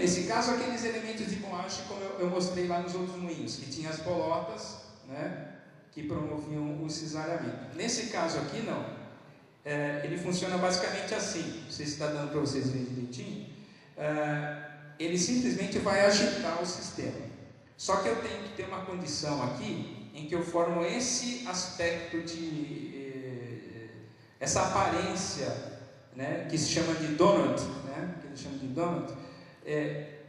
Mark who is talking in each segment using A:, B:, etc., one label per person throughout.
A: nesse caso, aqueles elementos de moagem, como eu mostrei lá nos outros moinhos, que tinha as bolotas, né, que promoviam o cisalhamento. Nesse caso aqui, não. Ele funciona basicamente assim. Não sei se está dando para vocês verem direitinho. Ele simplesmente vai agitar o sistema. Só que eu tenho que ter uma condição aqui, em que eu formo esse aspecto essa aparência, né, que se chama de donut, né, que eles chamam de donut,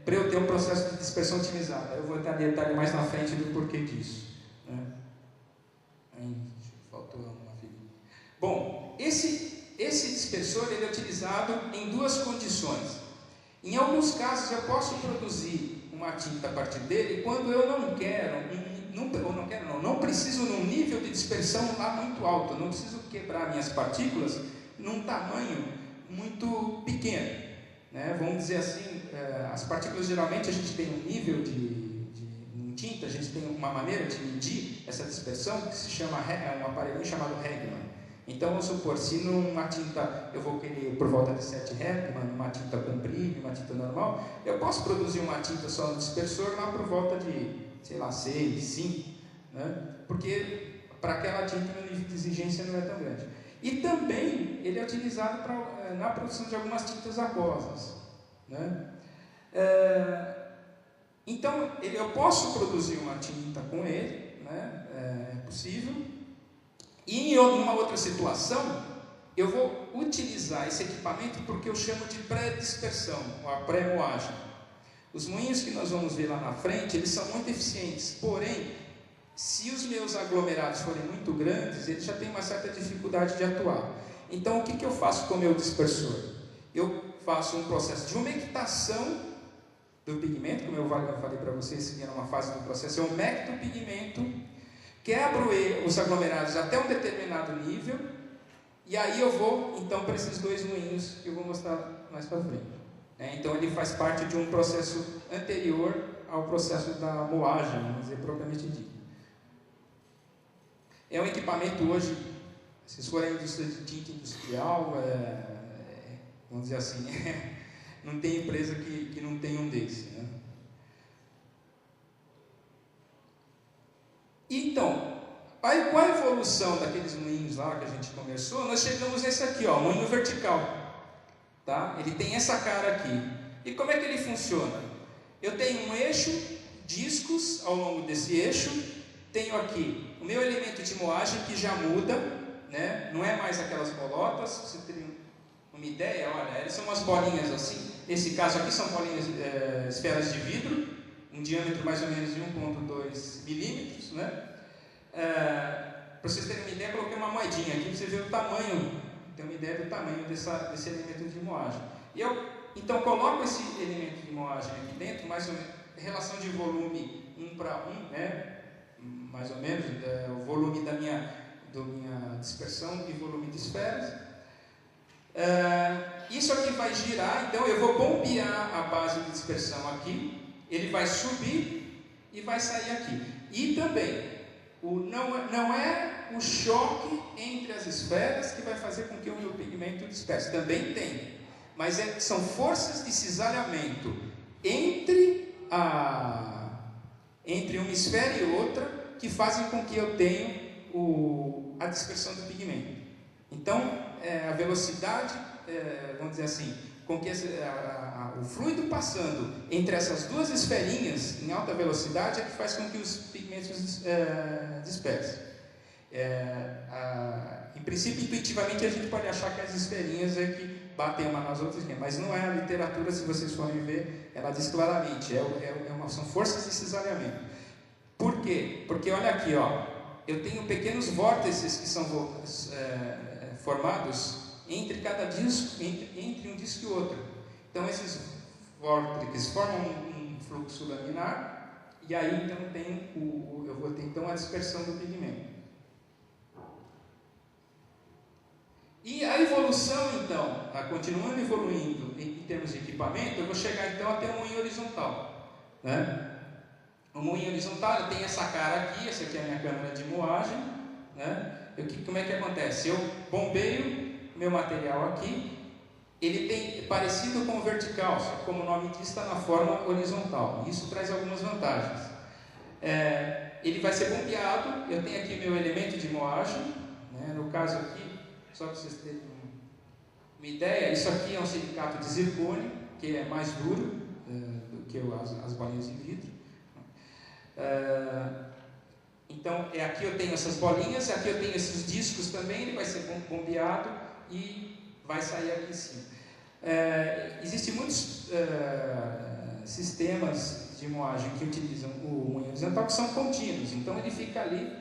A: para eu ter um processo de dispersão otimizada. Eu vou entrar em detalhe mais na frente do porquê disso. Né? Faltou uma figurinha. Bom, esse dispersor ele é utilizado em duas condições. Em alguns casos eu posso produzir uma tinta a partir dele quando eu não preciso num nível de dispersão lá muito alto, eu não preciso quebrar minhas partículas num tamanho muito pequeno, né? Vamos dizer assim, as partículas geralmente a gente tem um nível em tinta, a gente tem uma maneira de medir essa dispersão que se chama um aparelho chamado Regman. Então vamos supor, se numa tinta eu vou querer por volta de 7 Regman, numa tinta com brilho, uma tinta normal, eu posso produzir uma tinta só no dispersor lá por volta de, sei lá, 6, 5, né? Porque para aquela tinta o nível de exigência não é tão grande. E também ele é utilizado na produção de algumas tintas aquosas, né? Então eu posso produzir uma tinta com ele, né? É possível. E em uma outra situação, eu vou utilizar esse equipamento porque eu chamo de pré-dispersão, ou a pré-moagem. Os moinhos que nós vamos ver lá na frente, eles são muito eficientes, porém, se os meus aglomerados forem muito grandes, eles já têm uma certa dificuldade de atuar. Então, o que eu faço com o meu dispersor? Eu faço um processo de umectação do pigmento, como eu falei para vocês, que era uma fase do processo, eu umecto o pigmento, quebro os aglomerados até um determinado nível, e aí eu vou, então, para esses dois moinhos que eu vou mostrar mais para frente. Então, ele faz parte de um processo anterior ao processo da moagem, vamos dizer, propriamente dito. É um equipamento hoje, se for a indústria de tinta industrial, vamos dizer assim, não tem empresa que não tenha um desse, né? Então, aí, com a evolução daqueles moinhos lá que a gente começou, nós chegamos nesse aqui, ó, moinho vertical. Tá? Ele tem essa cara aqui. E como é que ele funciona? Eu tenho um eixo, discos ao longo desse eixo, tenho aqui o meu elemento de moagem que já muda, né? Não é mais aquelas bolotas. Você tem uma ideia? Olha, elas são umas bolinhas assim. Nesse caso aqui são bolinhas, esferas de vidro, um diâmetro mais ou menos de 1,2 milímetros, né? Para vocês terem uma ideia, eu coloquei uma moedinha aqui para você ver o tamanho, ter uma ideia do tamanho desse elemento de moagem. E eu, então, coloco esse elemento de moagem aqui dentro, mais ou menos, relação de volume 1 para 1, né? Mais ou menos, o volume da minha dispersão e volume de esferas. Isso aqui vai girar, então eu vou bombear a base de dispersão aqui, ele vai subir e vai sair aqui. E também, não é o choque entre as esferas que vai fazer com que o meu pigmento disperse, também tem, mas são forças de cisalhamento entre uma esfera e outra que fazem com que eu tenha a dispersão do pigmento. Então, a velocidade, vamos dizer assim, com que o fluido passando entre essas duas esferinhas em alta velocidade é que faz com que os pigmentos dispersem. Em princípio, intuitivamente, a gente pode achar que as esferinhas é que batem uma nas outras, mas não é. A literatura, se vocês forem ver, ela diz claramente, são forças de cisalhamento. Por quê? Porque olha aqui, ó, eu tenho pequenos vórtices que são formados entre cada disco, entre um disco e outro. Então esses vórtices formam um fluxo laminar, e aí então eu vou ter então a dispersão do pigmento. E a evolução então, continuando evoluindo em termos de equipamento, eu vou chegar então até um moinho horizontal, né? O moinho horizontal tem essa cara aqui, essa aqui é a minha câmera de moagem, né? Como é que acontece? Eu bombeio meu material aqui, ele tem parecido com o vertical, só que, como o nome diz, está na forma horizontal. Isso traz algumas vantagens. Ele vai ser bombeado. Eu tenho aqui meu elemento de moagem, né? No caso aqui, só para vocês terem uma ideia, isso aqui é um silicato de zircônio, que é mais duro do que as bolinhas de vidro. Então, aqui eu tenho essas bolinhas, aqui eu tenho esses discos também. Ele vai ser bombeado e vai sair aqui em cima. Existem muitos sistemas de moagem que utilizam o moinho horizontal, que são contínuos. Então ele fica ali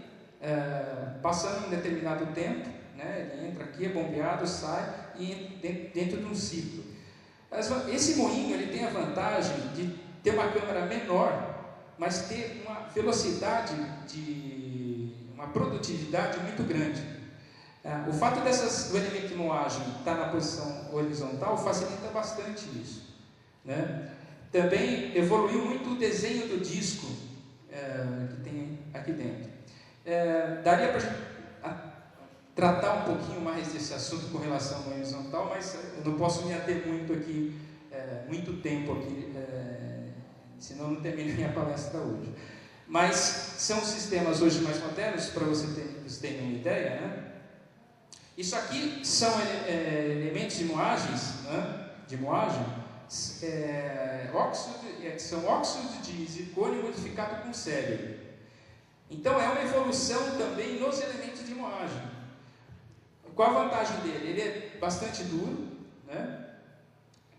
A: passando um determinado tempo, né? Ele entra aqui, é bombeado, sai e dentro de um ciclo. Esse moinho ele tem a vantagem de ter uma câmara menor, mas ter uma velocidade uma produtividade muito grande. O fato do elemento de moagem estar na posição horizontal facilita bastante isso, né? Também evoluiu muito o desenho do disco que tem aqui dentro. Daria para a gente tratar um pouquinho mais desse assunto com relação ao horizontal, mas eu não posso me ater muito aqui, muito tempo aqui, senão não termino minha palestra hoje. Mas são sistemas hoje mais modernos, para vocês terem uma ideia, né? Isso aqui são elementos de moagens, né? De moagem, são óxidos de zircônio modificado com célio. Então é uma evolução também nos elementos de moagem. Qual a vantagem dele? Ele é bastante duro, né?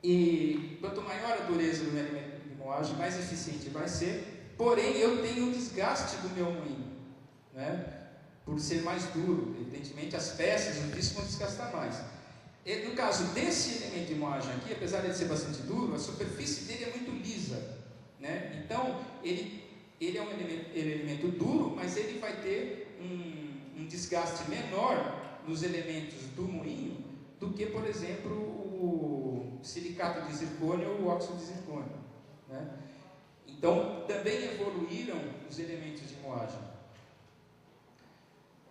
A: E quanto maior a dureza do elemento de moagem, mais eficiente vai ser. Porém, eu tenho o desgaste do meu moinho, né? Por ser mais duro, evidentemente as peças, os discos vão desgastar mais. E, no caso desse elemento de moagem aqui, apesar de ser bastante duro, a superfície dele é muito lisa, né? Então, ele é um elemento duro, mas ele vai ter um desgaste menor nos elementos do moinho do que, por exemplo, o silicato de zircônio ou o óxido de zircônio, né? Então, também evoluíram os elementos de moagem.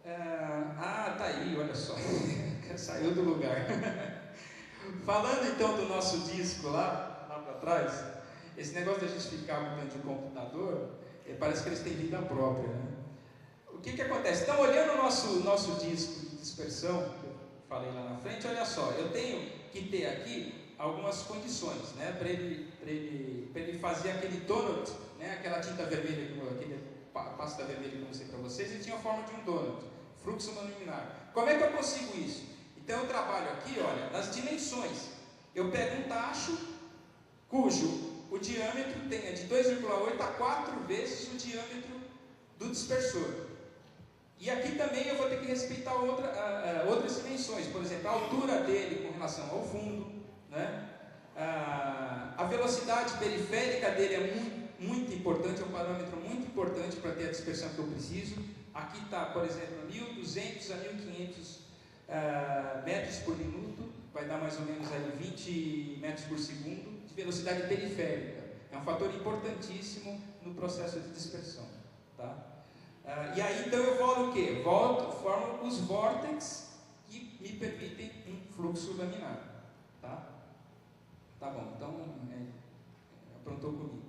A: Tá aí, olha só, saiu do lugar. Falando então do nosso disco lá para trás, esse negócio de a gente ficar mudando de computador, parece que eles têm vida própria, né? O que acontece? Então, olhando o nosso disco de dispersão, que eu falei lá na frente, olha só, eu tenho que ter aqui algumas condições, né, para ele fazer aquele donut, né, aquela tinta vermelha, aquele pasta vermelha que eu mostrei para vocês, ele tinha a forma de um donut, fluxo laminar. Como é que eu consigo isso? Então eu trabalho aqui, olha, nas dimensões. Eu pego um tacho cujo o diâmetro tenha de 2,8 a 4 vezes o diâmetro do dispersor. E aqui também eu vou ter que respeitar outras dimensões, por exemplo, a altura dele com relação ao fundo, né? A velocidade periférica dele é muito importante, é um parâmetro muito importante para ter a dispersão que eu preciso. Aqui está, por exemplo, 1.200 a 1.500 metros por minuto, vai dar mais ou menos aí 20 metros por segundo de velocidade periférica. É um fator importantíssimo no processo de dispersão, tá? E aí então eu volto o quê? Formo os vórtices que me permitem um fluxo laminar, tá? Tá bom, então aprontou comigo.